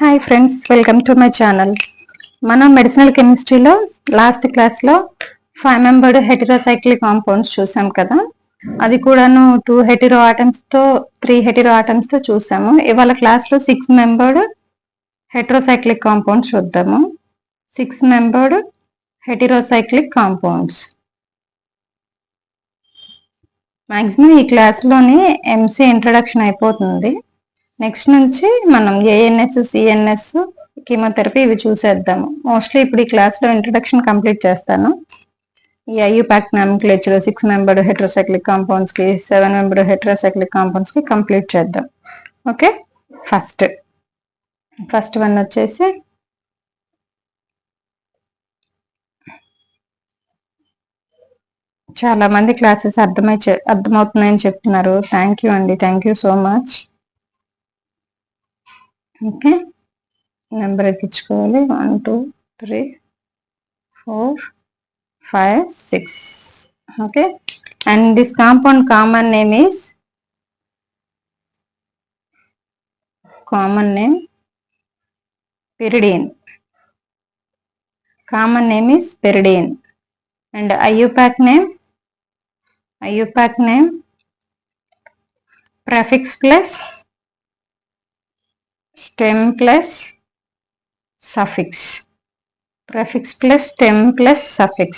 Hi friends, welcome to my channel. మనం medicinal కెమిస్ట్రీలో last క్లాస్లో 5 మెంబర్డ్ హెటెరోసైక్లిక్ కాంపౌండ్స్ చూసాం కదా. అది కూడాను 2 హెటెరో ఆటమ్స్తో 3 హెటెరో ఆటమ్స్తో చూసాము. ఇవాళ క్లాస్లో 6 మెంబర్డ్ హెటెరోసైక్లిక్ కాంపౌండ్స్ చూద్దాము. 6 మెంబర్డ్ హెటెరోసైక్లిక్ కాంపౌండ్స్. మ్యాక్సిమం ఈ క్లాస్లోని ఎంసీ ఇంట్రడక్షన్ అయిపోతుంది. నెక్స్ట్ నుంచి మనం ఏఎన్ఎస్, సిఎన్ఎస్, కీమోథెరపీ ఇవి చూసేద్దాము. మోస్ట్లీ ఇప్పుడు ఈ క్లాస్లో ఇంట్రడక్షన్ కంప్లీట్ చేస్తాను. ఈ ఐయుపాక్ నామిక్లేచర్ 6 మెంబర్డ్ హెటెరోసైక్లిక్ కాంపౌండ్స్కి, 7 మెంబర్డ్ హెటెరోసైక్లిక్ కాంపౌండ్స్కి కంప్లీట్ చేద్దాం. ఓకే, ఫస్ట్ వన్ వచ్చేసి చాలా మంది క్లాసెస్ అర్థమవుతున్నాయని చెప్తున్నారు. థ్యాంక్ యూ అండి, thank you so much. Okay, number ఎక్కించుకోవాలి. 1 2 3 4 5 6. Okay, and this compound common name pyridine. Common name is pyridine. And IUPAC name prefix plus stem plus suffix. Prefix plus stem plus suffix.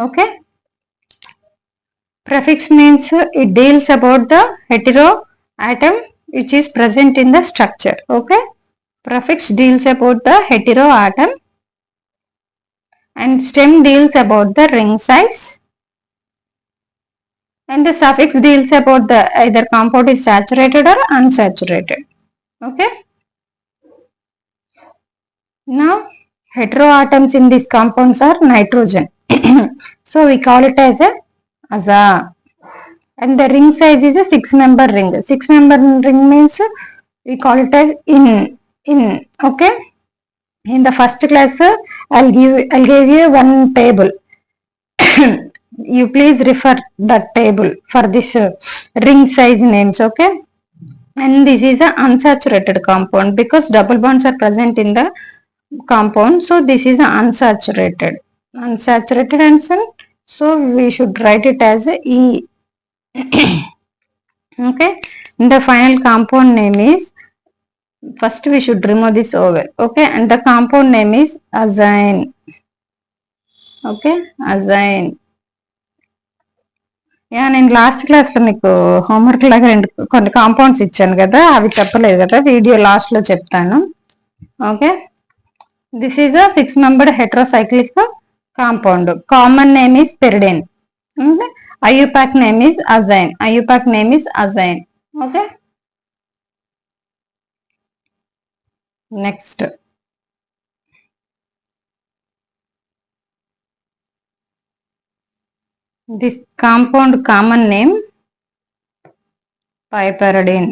Okay, prefix means it deals about the hetero atom which is present in the structure. Okay, prefix deals about the hetero atom and stem deals about the ring size, and the suffix deals about the either compound is saturated or unsaturated. Okay, now heteroatoms in these compounds are nitrogen. So we call it as a aza, and the ring size is a 6-member ring. 6-member ring means we call it as in. Okay, in the first class I'll give you one table. You please refer that table for this ring size names. Okay, and this is a unsaturated compound because double bonds are present in the compound, so this is a unsaturated and so we should write it as a E. Okay, and the final compound name is, first we should remove this over. Okay, and the compound name is azine. Okay, azine. నేను last క్లాస్లో మీకు homework లాగా కొన్ని compounds ఇచ్చాను కదా, అవి చెప్పలేదు కదా, వీడియో లాస్ట్లో చెప్తాను. Okay, this is a 6 membered heterocyclic compound. Common name is pyridine. IUPAC name is azine. Okay, next this compound common name piperidine.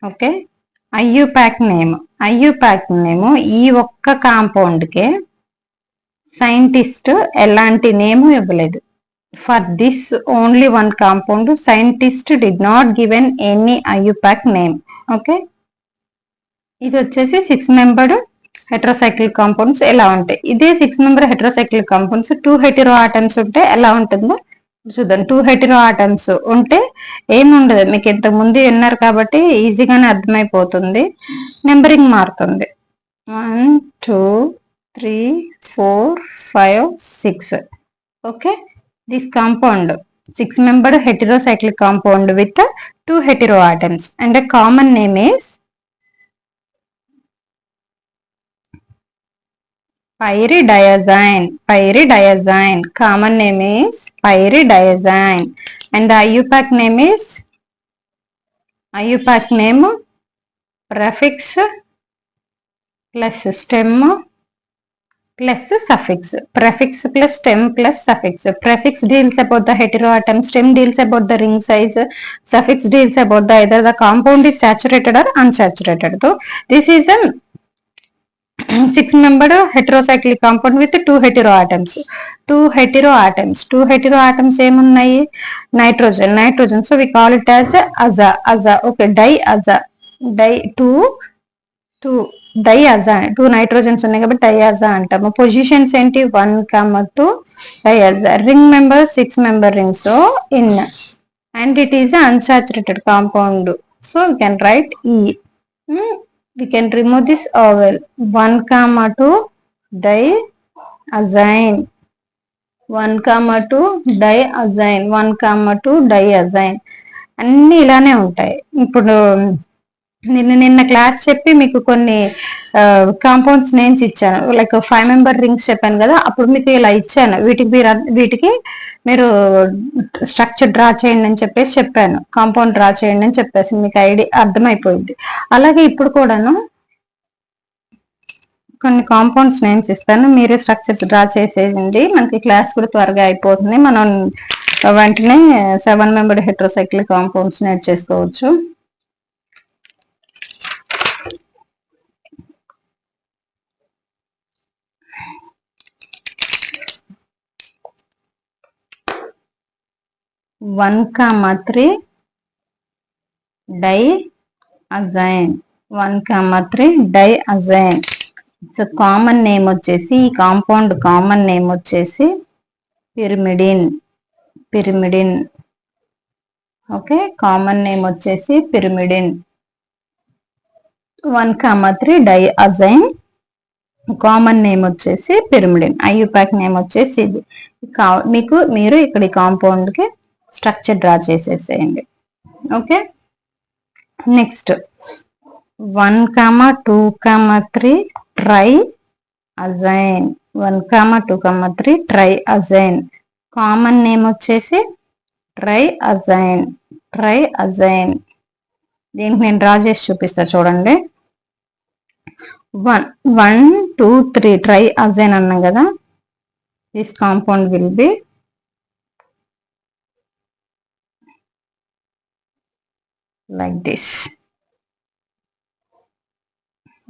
Okay, IUPAC name ఈ ఒక్క కాంపౌండ్ కే సైంటిస్ట్ ఎలాంటి నేమ్ ఇవ్వలేదు. For this only one compound scientist did not given any IUPAC name. Okay, ఇది వచ్చేసి 6 membered heterocyclic compounds ఎలా ఉంటాయి. ఇదే 6 membered heterocyclic compounds 2 hetero atoms ఉంటే ఎలా ఉంటుందో చూద్దాం. 2 హెటెరో ఆటమ్స్ ఉంటే ఏముండదు, మీకు ఇంతకు ముందు విన్నారు కాబట్టి ఈజీగానే అర్థమైపోతుంది. నెంబరింగ్ మారుతుంది. 1 2 3 4 5 6. Okay, this compound 6 membered heterocyclic compound with 2 hetero atoms and a common name is pyridiazine. Common name is pyridiazine, and the IUPAC name prefix plus stem plus suffix. Prefix plus stem plus suffix. Prefix deals about the heteroatom, stem deals about the ring size, suffix deals about the either the compound is saturated or unsaturated. So this is a 6 membered heterocyclic compound with 2 heteroatoms. 2 heteroatoms ఏమున్నాయి? Nitrogen. So we call it as aza. Okay, diaza. Two diaza. 2 nitrogens ఉన్నాయి కాబట్టి diaza అంటాము. Positions ఏంటి? 1, 2 diaza. Ring member 6 member ring. So in and it is an unsaturated compound. So we can write E. We can remove this vowel. 1, 2 diazine. 1, 2 diazine. 1, 2 diazine. అన్ని ఇలానే ఉంటాయి. ఇప్పుడు నిన్న class చెప్పి మీకు కొన్ని కాంపౌండ్స్ నేమ్స్ ఇచ్చాను. లైక్ 5 member రింగ్స్ చెప్పాను కదా, అప్పుడు మీకు ఇలా ఇచ్చాను. వీటికి మీరు స్ట్రక్చర్ డ్రా చేయండి అని చెప్పాను. కాంపౌండ్ డ్రా చేయండి అని చెప్పేసి మీకు ఐడియా అర్థమైపోయింది. అలాగే ఇప్పుడు కూడాను కొన్ని కాంపౌండ్స్ నేమ్స్ ఇస్తాను, మీరే స్ట్రక్చర్స్ డ్రా చేసేయండి. మనకి క్లాస్ కూడా త్వరగా అయిపోతుంది. మనం వెంటనే 7 membered హెట్రోసైక్లిక్ కాంపౌండ్స్ నేర్చేసుకోవచ్చు. One, 3 diazine. 1, 3 diazine. So common name వచ్చేసి, ఈ కాంపౌండ్ కామన్ నేమ్ వచ్చేసి పిరిమిడిన్. ఓకే, కామన్ నేమ్ వచ్చేసి పిరిమిడిన్. 1, 3 diazine. కామన్ నేమ్ వచ్చేసి పిరిమిడిన్. ఐయుపాక్ నేమ్ వచ్చేసి ఇది. మీరు ఇక్కడ ఈ కాంపౌండ్ కి స్ట్రక్చర్ డ్రా చేసేసేయండి. Okay, next 1, 2, 3 triazine. 1, 2, 3 triazine. Common name వచ్చేసి ట్రైఅజైన్. దీనికి నేను డ్రా చేసి చూపిస్తా చూడండి. 1, 2, 3 ట్రైఅజైన్ అన్నాం కదా. This compound will be like this.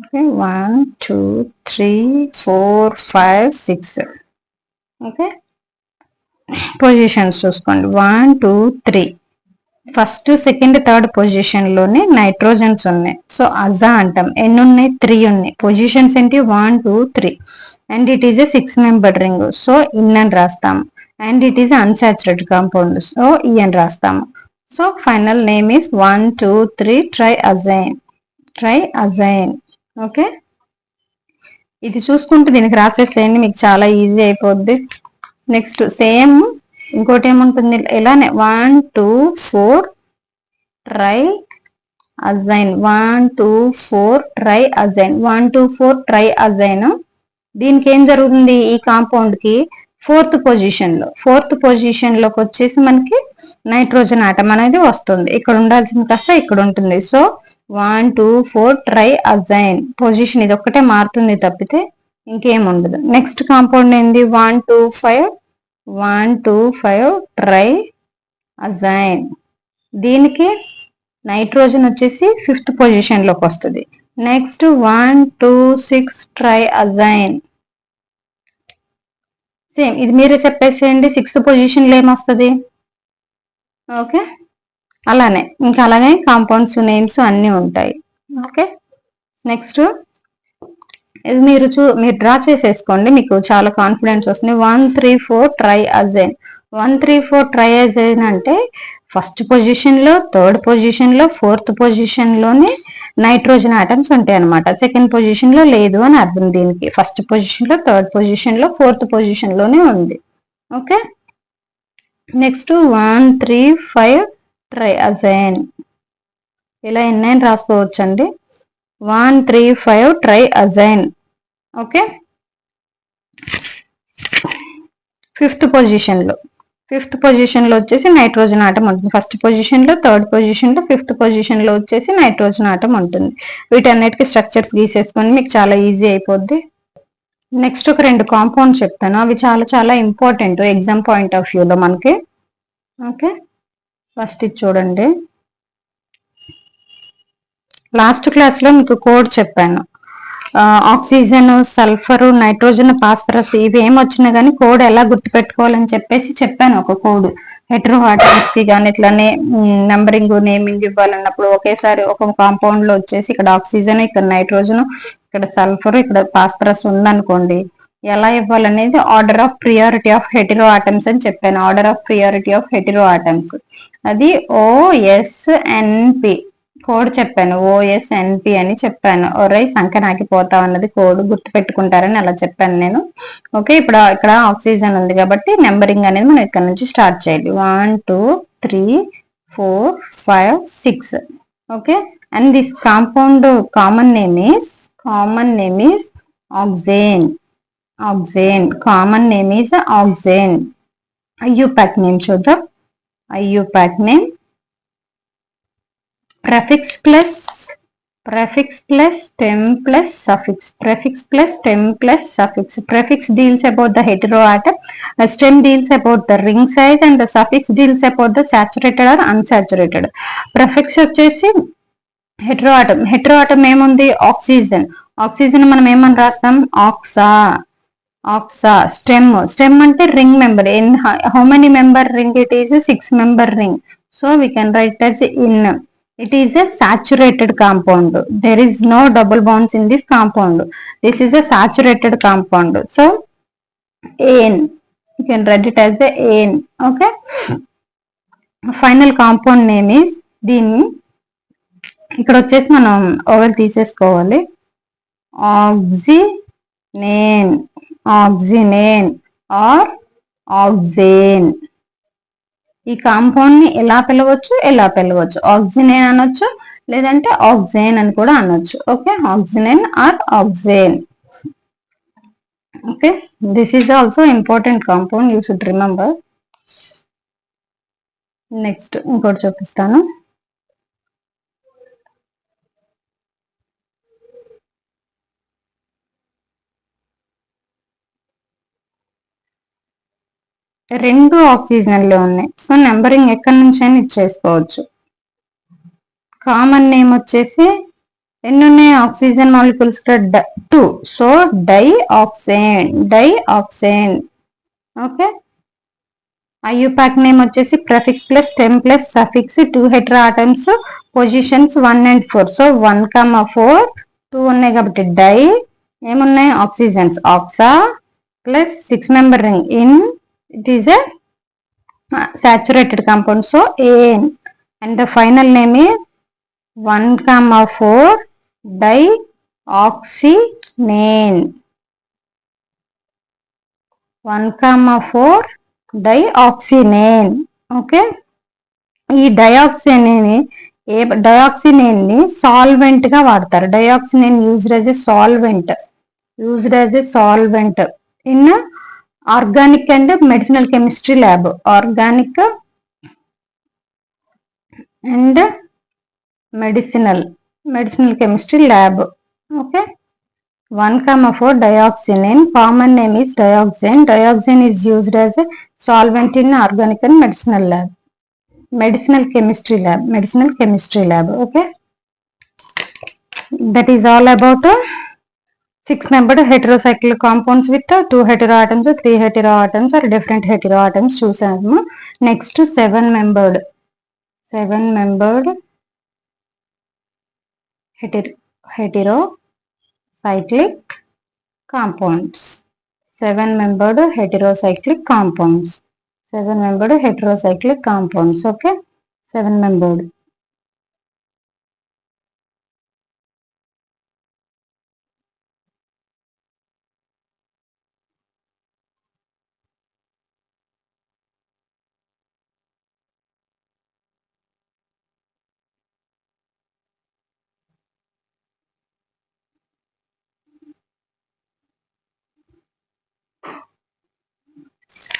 Okay, 1, 2, 3, 4, 5, 6. Okay, positions చూసుకోండి. 1, 2, 3. ఫస్ట్, సెకండ్, థర్డ్ పొజిషన్ లోనే నైట్రోజన్స్ ఉన్నాయి. సో అజా అంటాం. ఎన్ని ఉన్నాయి? 3 ఉన్నాయి. పొజిషన్స్ ఏంటి? 1, 2, 3. And it is a 6 membered ring. So in అని రాస్తాము. And it is unsaturated compound. So e అని రాస్తాము. So final name is 1, 2, 3 triazine. Okay, ఇది చూసుకుంటూ దీనికి రాసేసేయండి, మీకు చాలా ఈజీ అయిపోద్ది. నెక్స్ట్ సేమ్ ఇంకోటి ఏముంటుంది ఇలానే 1, 2, 4 ట్రైఅజైన్. 1, 2, 4 ట్రైఅజైన్. 1, 2, 4 ట్రైఅజైన్. దీనికి ఏం జరుగుతుంది? ఈ కాంపౌండ్ కి ఫోర్త్ పొజిషన్ లోకి వచ్చేసి మనకి నైట్రోజన్ ఆటం అనేది వస్తుంది. ఇక్కడ ఉండాల్సింది కాస్త ఇక్కడ ఉంటుంది. సో 1, 2, 4 ట్రైఅజైన్. పొజిషన్ ఇది ఒక్కటే మారుతుంది తప్పితే ఇంకేం ఉండదు. నెక్స్ట్ కాంపౌండ్ ఏంది? 1, 2, 5 ట్రైఅజైన్. దీనికి నైట్రోజన్ వచ్చేసి 5th పొజిషన్ లోకి వస్తుంది. నెక్స్ట్ 1, 2, 6 ట్రైఅజైన్. సేమ్ ఇది మీరే చెప్పేసేయండి. 6th పొజిషన్ లో ఏమొస్తుంది? ఓకే, అలానే ఇంకా అలాగే కాంపౌండ్స్ నేమ్స్ అన్ని ఉంటాయి. ఓకే, నెక్స్ట్ ఇది మీరు డ్రా చేసేసుకోండి, మీకు చాలా కాన్ఫిడెన్స్ వస్తుంది. 1, 3, 4 ట్రైఅజైన్. 1, 3, 4 ట్రైఅజైన్ అంటే ఫస్ట్ పొజిషన్ లో, థర్డ్ పొజిషన్ లో, ఫోర్త్ పొజిషన్ లోనే నైట్రోజన్ ఆటమ్స్ ఉంటాయి అనమాట. సెకండ్ పొజిషన్ లో లేదు అని అర్థం. దీనికి ఫస్ట్ పొజిషన్ లో, థర్డ్ పొజిషన్ లో, ఫోర్త్ పొజిషన్ లోనే ఉంది. Okay, next 1, 3, 5 ట్రైఅజైన్. ఇలా ఎన్నైనా రాసుకోవచ్చు అండి. 1, 3, 5 ట్రైఅజైన్. ఓకే, 5th పొజిషన్ లో వచ్చేసి నైట్రోజన్ ఆటం ఉంటుంది. ఫస్ట్ పొజిషన్ లో, థర్డ్ పొజిషన్ లో, 5th పొజిషన్ లో వచ్చేసి నైట్రోజన్ ఆటం ఉంటుంది. వీటన్నిటికీ స్ట్రక్చర్స్ గీసేసుకొని మీకు చాలా ఈజీ అయిపోద్ది. నెక్స్ట్ ఒక 2 కాంపౌండ్స్ చెప్తాను, అవి చాలా చాలా ఇంపార్టెంట్ ఎగ్జామ్ పాయింట్ ఆఫ్ వ్యూలో మనకి. ఓకే, ఫస్ట్ ఇది చూడండి. లాస్ట్ క్లాస్ లో మీకు కోడ్ చెప్పాను. ఆక్సిజన్, సల్ఫర్, నైట్రోజన్, ఫాస్ఫరస్ ఇవి ఏమొచ్చినా కానీ కోడ్ ఎలా గుర్తుపెట్టుకోవాలని చెప్పేసి చెప్పాను. ఒక కోడ్ హెటరో ఆటమ్స్ కి కానీ ఇట్లానే నంబరింగ్ నేమింగ్ ఇవ్వాలన్నప్పుడు ఒకేసారి ఒక కాంపౌండ్ లో వచ్చేసి ఇక్కడ ఆక్సిజన్, ఇక్కడ నైట్రోజన్, ఇక్కడ సల్ఫర్, ఇక్కడ ఫాస్ఫరస్ ఉందనుకోండి, ఎలా ఇవ్వాలనేది order of priority of hetero atoms అని చెప్పాను. Order of priority of hetero atoms అది OSNP కోడ్ చెప్పాను. OSNP అని చెప్పాను. ఒరై సంఖ్య నాకిపోతా అన్నది కోడ్ గుర్తు పెట్టుకుంటారని అలా చెప్పాను నేను. ఓకే, ఇప్పుడు ఇక్కడ ఆక్సిజన్ ఉంది కాబట్టి నెంబరింగ్ అనేది మనం ఇక్కడ నుంచి స్టార్ట్ చేయాలి. 1 2 3 4 5 6. Okay, and this compound common name is oxane. Common name is oxane. IUPAC name చూద్దాం. IUPAC name prefix plus stem plus suffix. Prefix deals about the heteroatom, stem deals about the ring size, and the suffix deals about the saturated or unsaturated. Prefix వచ్చేసి హెటరోఆటం ఏముంది? Oxygen మనం ఏమని రాస్తాం? ఆక్సా. Stem అంటే ring member. How many member ring? It is 6 member ring. So we can write as in. It is a saturated compound. There is no double bonds in this compound. This is a saturated compound. So AN. You can write it as the AN. Okay. Final compound name is దీన్ని ఇక్కడ వచ్చేసి మనం oval తీసేసుకోవాలి. ఆక్సినేన్ or ఆక్సేన్. ఈ compound ని ఎలా పిలవచ్చు? ఆక్సినేన్ అనొచ్చు, లేదంటే ఆక్సేన్ అని కూడా అనొచ్చు. Okay, oxinane or oxane. Okay, this is also important compound, you should remember. Next ఇంకోటి చూపిస్తాను. రెండు ఆక్సిజన్లు ఉన్నాయి. సో నెంబరింగ్ ఎక్కడి నుంచి అయినా ఇచ్చేసుకోవచ్చు. కామన్ నేమ్ వచ్చేసి ఎన్ని ఉన్నాయి? Oxygen molecules 2. So dioxane. Okay, IUPAC name వచ్చేసి prefix plus stem plus suffix 2 hetero atoms positions 1 and 4. So 1, 4 2 ఉన్నాయి కాబట్టి డై ఏమున్నాయి? Oxygens. Oxa plus 6 member ring in. It is a saturated compound. So AN. And the final name is 1, 4 dioxynane. 1, 4 dioxynane. Okay. ఈ డయాక్సినేన్ ని solvent గా వాడతారు. Dioxinane used as a solvent in organic and medicinal chemistry lab. Organic and medicinal chemistry lab. Okay, 1, 4 dioxynane. Common name is dioxane. Dioxane is used as a solvent in organic and medicinal chemistry lab. Okay, that is all about 6-membered heterocyclic compounds with 2 heteroatoms, 3 heteroatoms or different heteroatoms చూసాము. Next 7-membered heterocyclic compounds. 7-membered heterocyclic compounds. Okay, 7-membered.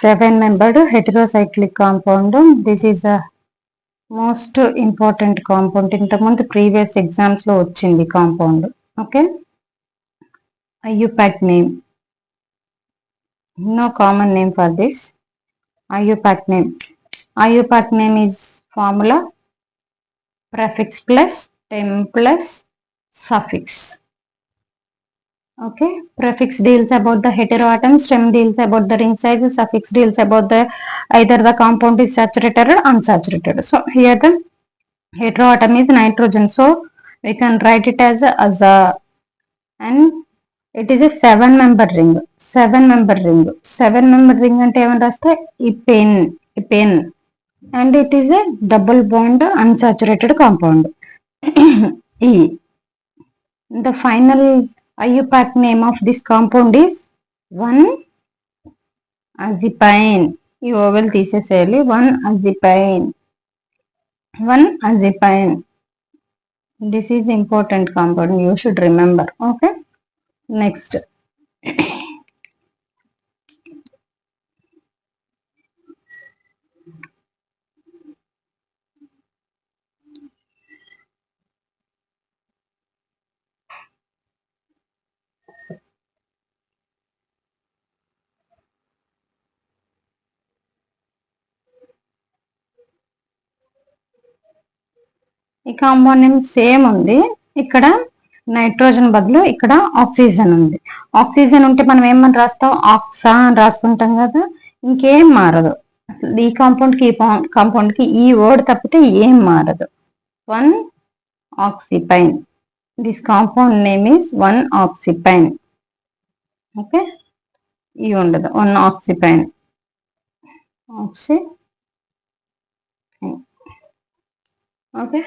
Seven-membered heterocyclic compound. This is a most important compound. ఇంతకుముందు previous exams లో వచ్చింది compound. Okay, IUPAC name. No common name for this. IUPAC name is formula prefix plus stem plus suffix. Okay, prefix deals about the heteroatom, stem deals about the ring size, suffix deals about the either the compound is saturated or unsaturated. So here the heteroatom is nitrogen, so we can write it as a and it is a 7-member ring. 7-member ring. 7-member ring అంటే ఏమని రాస్తే ఇపెన్ and it is a double bond unsaturated compound. E. The final IUPAC name of this compound is 1-azepine. ఈ oval తీసేసేయాలి. 1-azepine. This is important compound, you should remember. Okay, next. ఈ compound name same ఉంది. ఇక్కడ nitrogen బదులు ఇక్కడ oxygen ఉంది. Oxygen ఉంటే మనం ఏమని రాస్తాం, ఆక్సా అని రాసుకుంటాం కదా, ఇంకేం మారదు. ఈ కాంపౌండ్ కి ఈ వర్డ్ తప్పితే ఏం మారదు. 1-oxypine. This compound name is 1-oxypine. Okay, ఈ ఉండదు. 1-oxypine. ఓకే,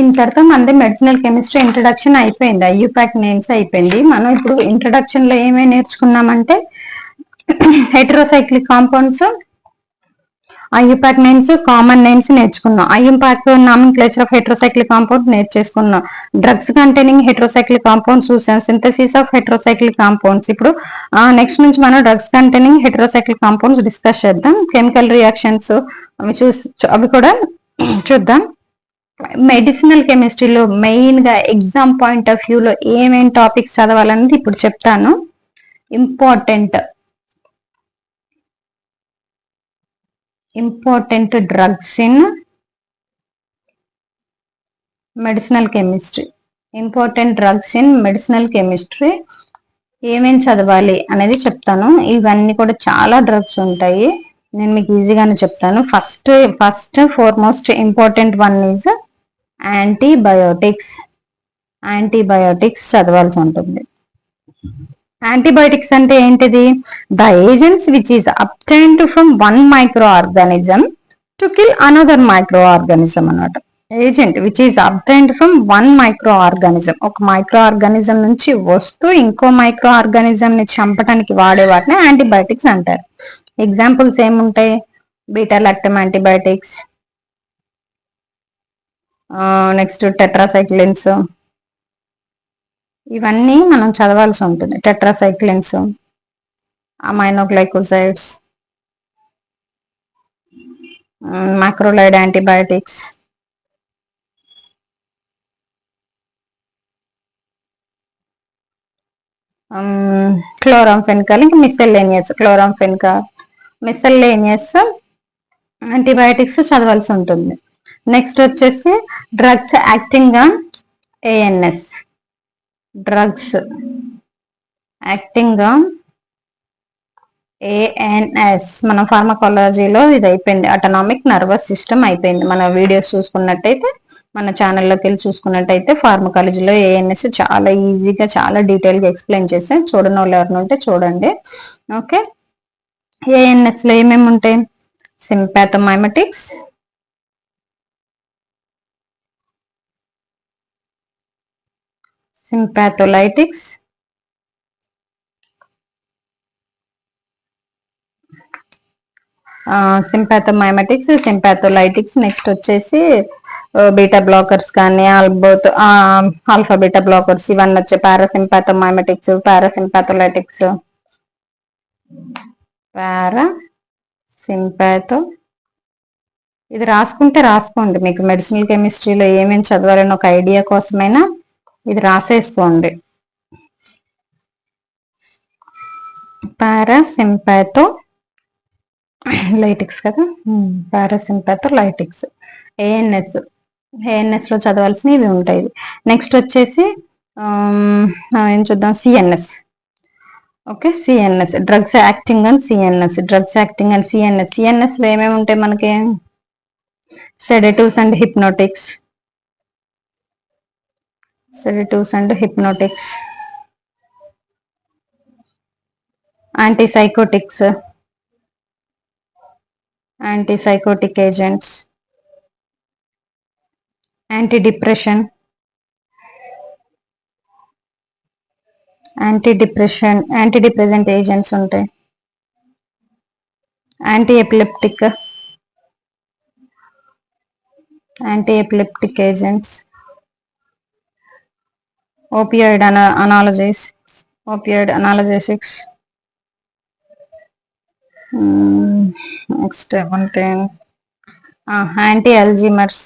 ఇంతటితో మనది మెడిసినల్ కెమిస్ట్రీ ఇంట్రడక్షన్ అయిపోయింది. ఐయుపాక్ నేమ్స్ అయిపోయింది. మనం ఇప్పుడు ఇంట్రడక్షన్ లో ఏమేమి నేర్చుకున్నామంటే heterocyclic compounds, IUPAC names, common names నేర్చుకున్నాం. IUPAC nomenclature of heterocyclic compound నేర్చేసుకున్నాం. డ్రగ్స్ కంటైనింగ్ హెటరోసైక్లిక్ కాంపౌండ్స్ చూసాం. Synthesis of heterocyclic compounds. ఇప్పుడు నెక్స్ట్ నుంచి మనం drugs containing heterocyclic compounds discuss చేద్దాం. కెమికల్ రియాక్షన్స్ అవి కూడా చూద్దాం. మెడిసినల్ కెమిస్ట్రీలో మెయిన్ గా ఎగ్జామ్ పాయింట్ ఆఫ్ వ్యూలో ఏమేం టాపిక్స్ చదవాలనేది ఇప్పుడు చెప్తాను. Important drugs in medicinal chemistry ఏమేం చదవాలి అనేది చెప్తాను. ఇవన్నీ కూడా చాలా డ్రగ్స్ ఉంటాయి, నేను మీకు ఈజీగానే చెప్తాను. First foremost important one is antibiotics చదవాల్సి ఉంటుంది. యాంటీబయోటిక్స్ అంటే ఏంటిది? The agents which is obtained from one micro organism to kill another micro organism అన్నమాట. Agent which is obtained from one micro organism, ఒక మైక్రో ఆర్గానిజం నుంచి వస్తూ ఇంకో micro organism ని చంపడానికి వాడే వాటిని యాంటీబయోటిక్స్ అంటారు. ఎగ్జాంపుల్స్ ఏముంటాయి? Beta lactam antibiotics, next tetracyclines, ఇవన్నీ మనం చదవాల్సి ఉంటుంది. టెట్రాసైక్లిన్స్, అమైనోగ్లైకోసైడ్స్, మ్యాక్రోలైడ్ యాంటీబయోటిక్స్, క్లోరాంఫెనికాల్, ఇంకా మిస్సెల్లేనియస్ యాంటీబయాటిక్స్ చదవాల్సి ఉంటుంది. నెక్స్ట్ వచ్చేసి డ్రగ్స్ యాక్టింగ్ ఆన్ ఏఎన్ఎస్, మన ఫార్మకాలజీలో ఇది అయిపోయింది. ఆటోనామిక్ నర్వస్ సిస్టమ్ అయిపోయింది. మన వీడియోస్ చూసుకున్నట్టయితే, మన ఛానల్లోకి వెళ్ళి చూసుకున్నట్టయితే ఫార్మకాలజీలో ఏఎన్ఎస్ చాలా ఈజీగా చాలా డీటెయిల్ గా ఎక్స్ప్లెయిన్ చేసాం. చూడని వాళ్ళు ఎవరైనా ఉంటే చూడండి. ఓకే, ఏఎన్ఎస్ లో ఏమేమి ఉంటాయి? సింపాథోమైమెటిక్స్, సింపాథోలైటిక్స్, సింపాథోలైటిక్స్, నెక్స్ట్ వచ్చేసి బీటా బ్లాకర్స్ కానీ ఆల్ఫా బీటా బ్లాకర్స్ ఇవన్నీ వచ్చే పారాసింపాథోమైమెటిక్స్, పారాసింపాథోలైటిక్స్, ఇది రాసుకోండి. మీకు మెడిసినల్ కెమిస్ట్రీలో ఏమేమి చదవాలని ఒక ఐడియా కోసమైనా ఇది రాసేసుకోండి. పారాసింపాథోలైటిక్స్ కదా, పారాసింపాథోలైటిక్స్. ఏఎన్ఎస్ లో చదవాల్సినవి ఇవి ఉంటాయి. నెక్స్ట్ వచ్చేసి ఏం చూద్దాం, CNS. Okay, CNS drugs acting and CNS, drugs acting and CNS. CNS లో ఏమేమి ఉంటాయి మనకి? Sedatives and hypnotics, sedatives and hypnotics, antipsychotics, antipsychotic agents, antidepressant agents ఉంటాయి, anti epileptic agents, opioid analgesics. Next one thing, anti-Alzheimer's,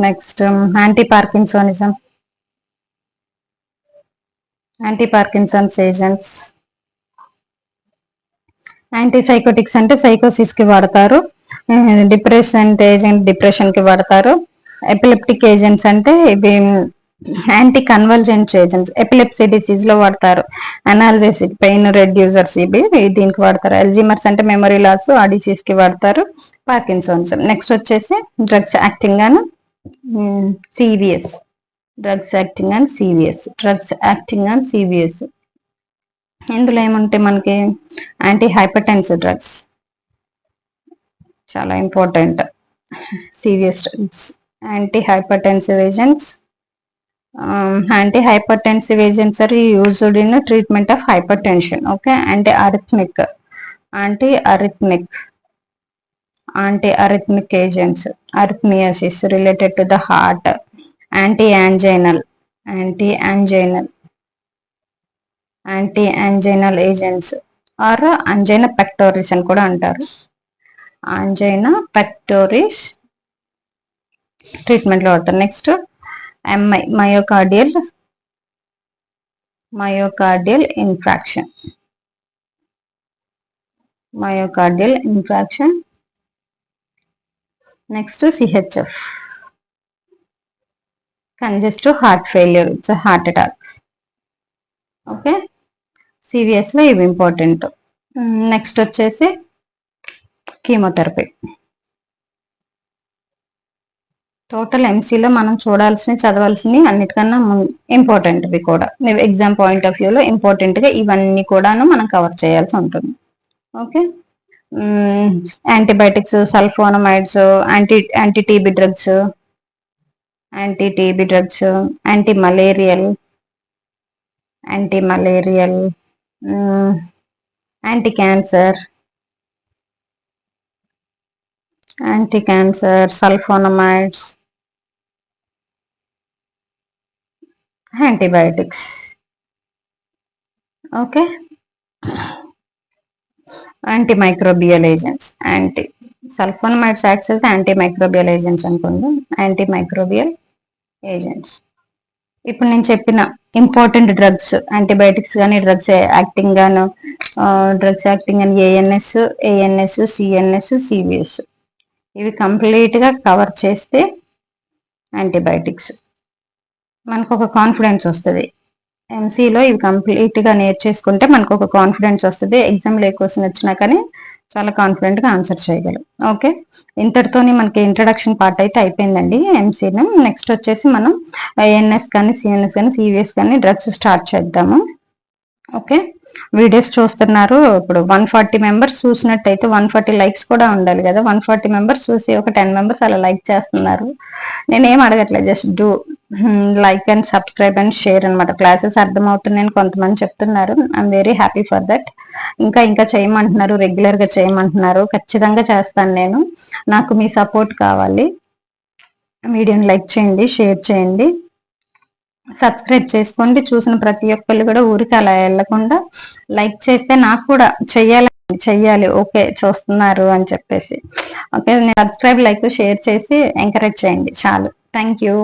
next anti-Parkinson's agents. Antipsychotics అంటే సైకోసిస్ కి వాడతారు, depression agent depression కి వాడతారు. ఎపిలెప్టిక్ ఏజెంట్స్ అంటే ఇవి యాంటీ కన్వల్జెంట్ ఏజెంట్స్, ఎపిలెప్సీ డిసీజ్ లో వాడతారు. అనాల్జెసిక్, పెయిన్ రెడ్యూసర్స్ ఇవి దీనికి వాడతారు. అల్జీమర్స్ అంటే మెమరీ లాస్, ఆ డిసీజ్ కి వాడతారు. పార్కిన్సన్స్. నెక్స్ట్ వచ్చేసి డ్రగ్స్ యాక్టింగ్ అని CVS, drugs acting and CVS. ఇందులో ఏముంటే మనకి యాంటీ హైపర్టెన్సివ్ డ్రగ్స్ చాలా important. CVS drugs, anti hypertensive agents. Anti hypertensive agents are used in treatment of hypertension. Okay, anti arrhythmic agents, arrhythmias related to the heart. Anti anginal agents are angina pectoris అని కూడా అంటారు. Angina pectoris treatment లో వాడతారు. Next myocardial infarction. Next CHF, congestive heart failure, it's heart attack. Okay, CVS లో ఇవి important. Next వచ్చేసి chemotherapy. Total ఎంసీలో మనం చదవాల్సినవి అన్నిటికన్నా ఇంపార్టెంట్ ఇవి కూడా. ఎగ్జామ్ పాయింట్ ఆఫ్ వ్యూలో ఇంపార్టెంట్ గా ఇవన్నీ కూడాను మనం కవర్ చేయాల్సి ఉంటుంది. Okay, antibiotics, sulphonamides, anti TB drugs, anti malarial, anti cancer, sulphonamides, antibiotics. Okay, antimicrobial agents, sulphonamides acts అయితే యాంటీమైక్రోబియల్ ఏజెంట్స్ అనుకోండి, యాంటీమైక్రోబియల్ ఏజెంట్స్. ఇప్పుడు నేను చెప్పిన ఇంపార్టెంట్ డ్రగ్స్, యాంటీబయాటిక్స్ కానీ డ్రగ్స్ యాక్టింగ్ అని ఏఎన్ఎస్, సిఎన్ఎస్, సివిఎస్ ఇవి కంప్లీట్ గా కవర్ చేస్తే యాంటీబయాటిక్స్ మనకు ఒక కాన్ఫిడెన్స్ వస్తుంది. ఎంసీలో ఇవి కంప్లీట్ గా నేర్చేసుకుంటే మనకు ఒక కాన్ఫిడెన్స్ వస్తుంది. ఎగ్జామ్ ఏ క్వశ్చన్ వచ్చినా కానీ చాలా కాన్ఫిడెంట్ గా ఆన్సర్ చేయగలం. ఓకే, ఇంతటితోని మనకి ఇంట్రడక్షన్ పార్ట్ అయితే అయిపోయిందండి ఎంసీలో. నెక్స్ట్ వచ్చేసి మనం ఏఎన్ఎస్ కానీ, సిఎన్ఎస్ కానీ, సివిఎస్ కానీ డ్రగ్స్ స్టార్ట్ చేద్దాము. ఓకే, వీడియోస్ చూస్తున్నారు. ఇప్పుడు 140 మెంబర్స్ చూసినట్టయితే 140 లైక్స్ కూడా ఉండాలి కదా. 140 మెంబర్స్ చూసి ఒక 10 మెంబర్స్ అలా లైక్ చేస్తున్నారు. నేనేం అడగట్లేదు, just do like and subscribe and share అనమాట. క్లాసెస్ అర్థమవుతున్నాయని కొంతమంది చెప్తున్నారు. I'm very happy for that. ఇంకా చేయమంటున్నారు, రెగ్యులర్ గా చేయమంటున్నారు. ఖచ్చితంగా చేస్తాను నేను. నాకు మీ సపోర్ట్ కావాలి. వీడియోని లైక్ చేయండి, షేర్ చేయండి, సబ్స్క్రైబ్ చేసుకోండి. చూసిన ప్రతి ఒక్కళ్ళు కూడా ఊరికి అలా వెళ్ళకుండా లైక్ చేస్తే నాకు కూడా చెయ్యాలి ఓకే చూస్తున్నారు అని చెప్పేసి. ఓకే, సబ్స్క్రైబ్, లైక్, షేర్ చేసి ఎంకరేజ్ చేయండి చాలు. Thank you.